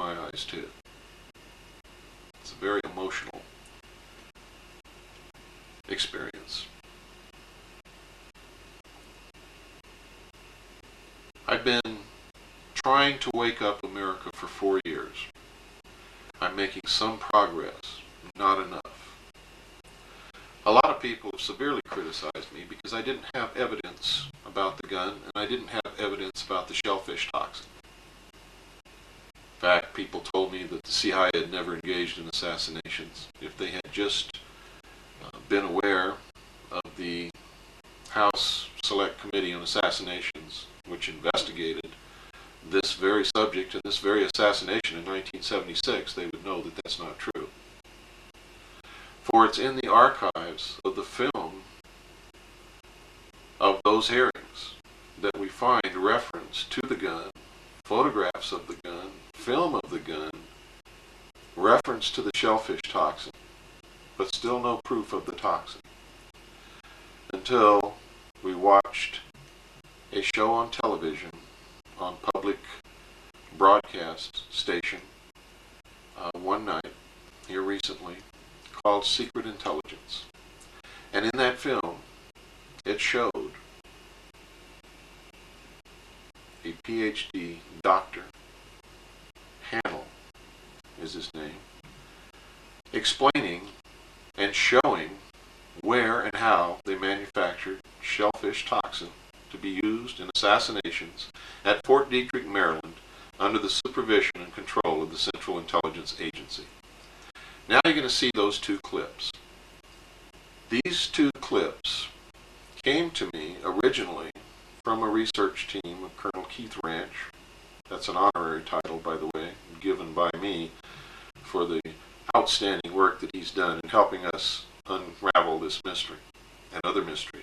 my eyes too. It's a very emotional experience. I've been trying to wake up America for 4 years. I'm making some progress, not enough. A lot of people have severely criticized me because I didn't have evidence about the gun and I didn't have evidence about the shellfish toxin. In fact, people told me that the CIA had never engaged in assassinations. If they had just been aware of the House Select Committee on Assassinations, which investigated this very subject and this very assassination in 1976, they would know that that's not true. For it's in the archives of the film of those hearings that we find reference to the gun, photographs of the gun, film of the gun, reference to the shellfish toxin, but still no proof of the toxin. Until we watched a show on television, on public broadcast station, one night, here recently, called Secret Intelligence. And in that film, it showed a PhD doctor, Hannell is his name, explaining and showing where and how they manufactured shellfish toxin to be used in assassinations at Fort Detrick, Maryland, under the supervision and control of the Central Intelligence Agency. Now you're going to see those two clips. These two clips came to me originally from a research team of Colonel Keith Ranch. That's an honorary title, by the way, given by me for the outstanding work that he's done in helping us unravel this mystery and other mysteries.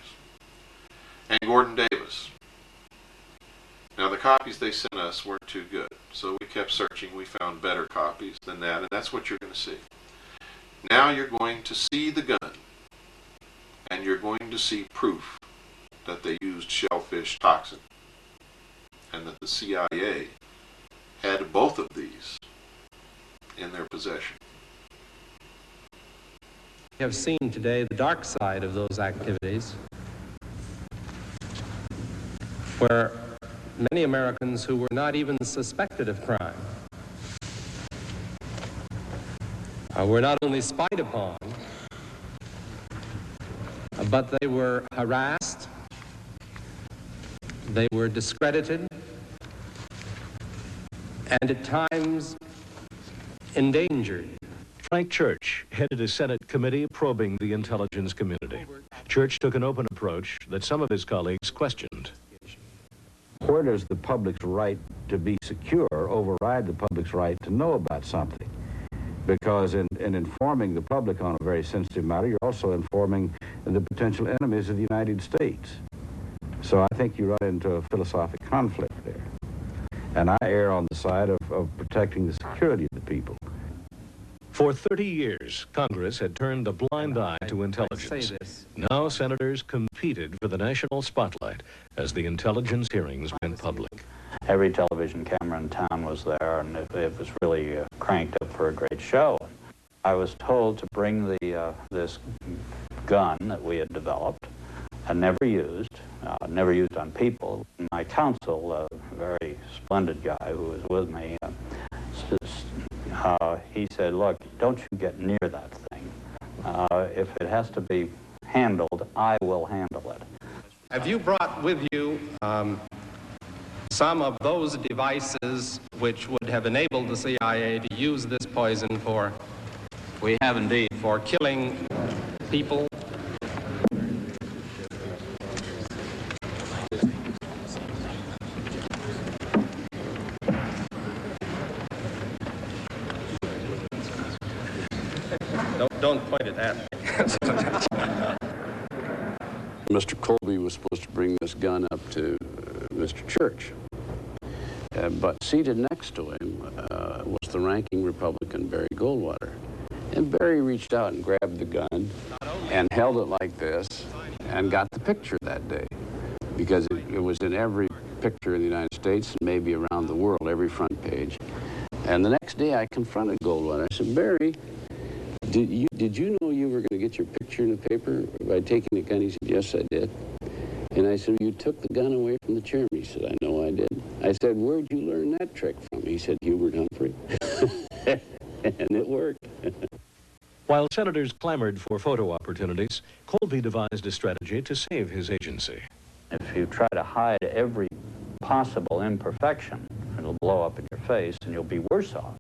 And Gordon Davis. Now the copies they sent us weren't too good, so we kept searching. We found better copies than that, and that's what you're going to see. Now you're going to see the gun, and you're going to see proof that they used shellfish toxin, and that the CIA had both of these in their possession. We have seen today the dark side of those activities, where many Americans who were not even suspected of crime were not only spied upon, but they were harassed, they were discredited, and at times endangered. Frank Church headed a Senate committee probing the intelligence community. Church took an open approach that some of his colleagues questioned. Where does the public's right to be secure override the public's right to know about something? Because in informing the public on a very sensitive matter, you're also informing the potential enemies of the United States. So I think you run into a philosophic conflict there. And I err on the side of protecting the security of the people. For 30 years, Congress had turned a blind eye to intelligence. Now senators competed for the national spotlight as the intelligence hearings went public. Every television camera in town was there, and it was really cranked up for a great show. I was told to bring this gun that we had developed and never used on people. My counsel, a very splendid guy who was with me, he said, look, don't you get near that thing. If it has to be handled, I will handle it. Have you brought with you some of those devices which would have enabled the CIA to use this poison for? We have indeed. For killing people? Don't point it at me. Mr. Colby was supposed to bring this gun up to Mr. Church. But seated next to him was the ranking Republican, Barry Goldwater. And Barry reached out and grabbed the gun and held it like this and got the picture that day. Because it was in every picture in the United States and maybe around the world, every front page. And the next day I confronted Goldwater. I said, Barry, did you know you were going to get your picture in the paper by taking the gun? He said, yes, I did. And I said, you took the gun away from the chairman. He said, I know I did. I said, where'd you learn that trick from? He said, Hubert Humphrey. And it worked. While senators clamored for photo opportunities, Colby devised a strategy to save his agency. If you try to hide every possible imperfection, it'll blow up in your face and you'll be worse off.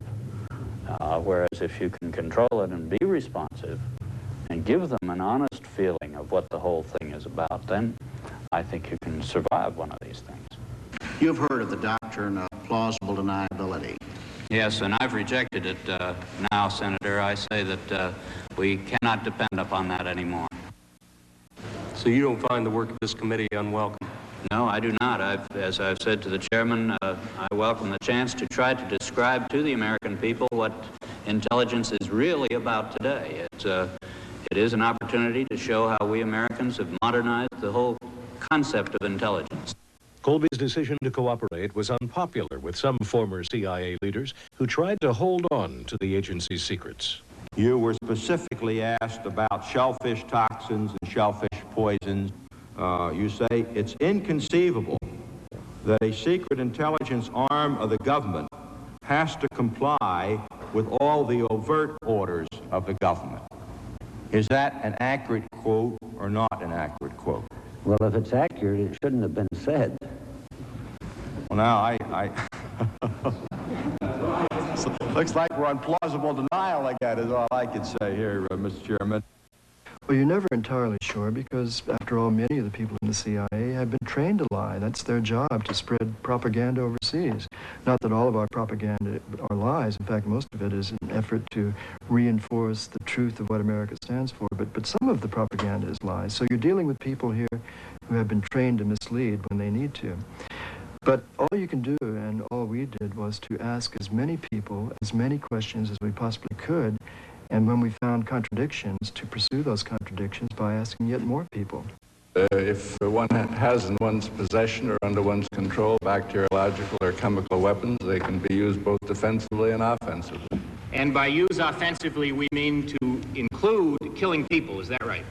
Whereas if you can control it and be responsive and give them an honest feeling of what the whole thing is about, then I think you can survive one of these things. You've heard of the doctrine of plausible deniability. Yes, and I've rejected it now, Senator. I say that we cannot depend upon that anymore. So you don't find the work of this committee unwelcome? No, I do not. As I've said to the chairman, I welcome the chance to try to describe to the American people what intelligence is really about today. It is an opportunity to show how we Americans have modernized the whole concept of intelligence. Colby's decision to cooperate was unpopular with some former CIA leaders who tried to hold on to the agency's secrets. You were specifically asked about shellfish toxins and shellfish poisons. You say it's inconceivable that a secret intelligence arm of the government has to comply with all the overt orders of the government. Is that an accurate quote or not an accurate quote? Well, if it's accurate, it shouldn't have been said. Well, now, looks like we're on plausible denial again, is all I can say here, Mr. Chairman. Well, you're never entirely sure because, after all, many of the people in the CIA have been trained to lie. That's their job, to spread propaganda overseas. Not that all of our propaganda are lies. In fact, most of it is an effort to reinforce the truth of what America stands for. But some of the propaganda is lies. So you're dealing with people here who have been trained to mislead when they need to. But all you can do, and all we did, was to ask as many people, as many questions as we possibly could, and when we found contradictions, to pursue those contradictions by asking yet more people. If one has in one's possession or under one's control bacteriological or chemical weapons, they can be used both defensively and offensively. And by use offensively, we mean to include killing people, is that right?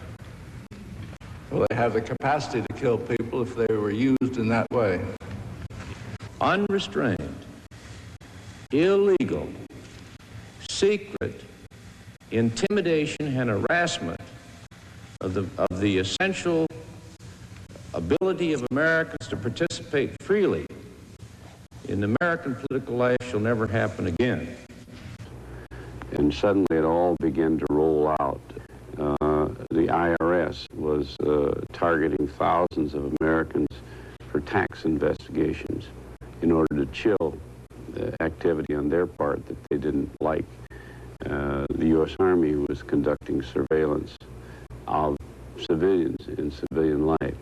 Well, they have the capacity to kill people if they were used in that way. Unrestrained, illegal, secret intimidation and harassment of the essential ability of Americans to participate freely in American political life shall never happen again. And suddenly it all began to roll out. The IRS was targeting thousands of Americans for tax investigations in order to chill the activity on their part that they didn't like. The U.S. Army was conducting surveillance of civilians in civilian life.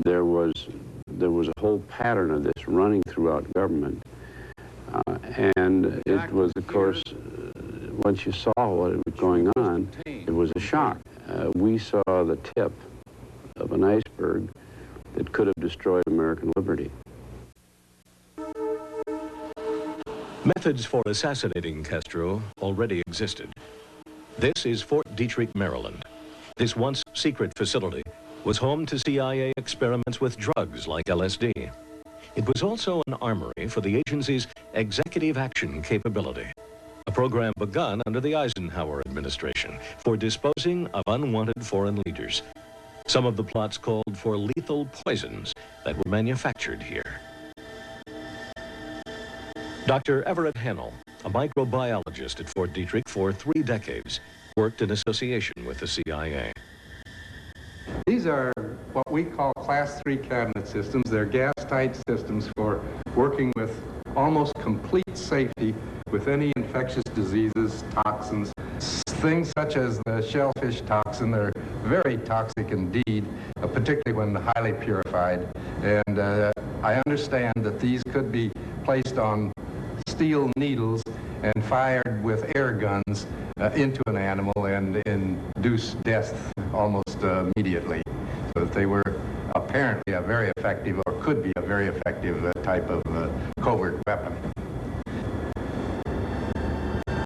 There was a whole pattern of this running throughout government, and it was, of course, once you saw what was going on, it was a shock. We saw the tip of an iceberg that could have destroyed American liberty. Methods for assassinating Castro already existed. This is Fort Detrick, Maryland. This once secret facility was home to CIA experiments with drugs like LSD. It was also an armory for the agency's executive action capability, a program begun under the Eisenhower administration for disposing of unwanted foreign leaders. Some of the plots called for lethal poisons that were manufactured here. Dr. Everett Hennell, a microbiologist at Fort Detrick for 3 decades, worked in association with the CIA. These are what we call Class 3 cabinet systems. They're gas-tight systems for working with almost complete safety with any infectious diseases, toxins. Things such as the shellfish toxin are very toxic indeed, particularly when highly purified. And I understand that these could be placed on steel needles and fired with air guns into an animal and induce death almost immediately. So that they were apparently a very effective, or could be a very effective type of covert weapon.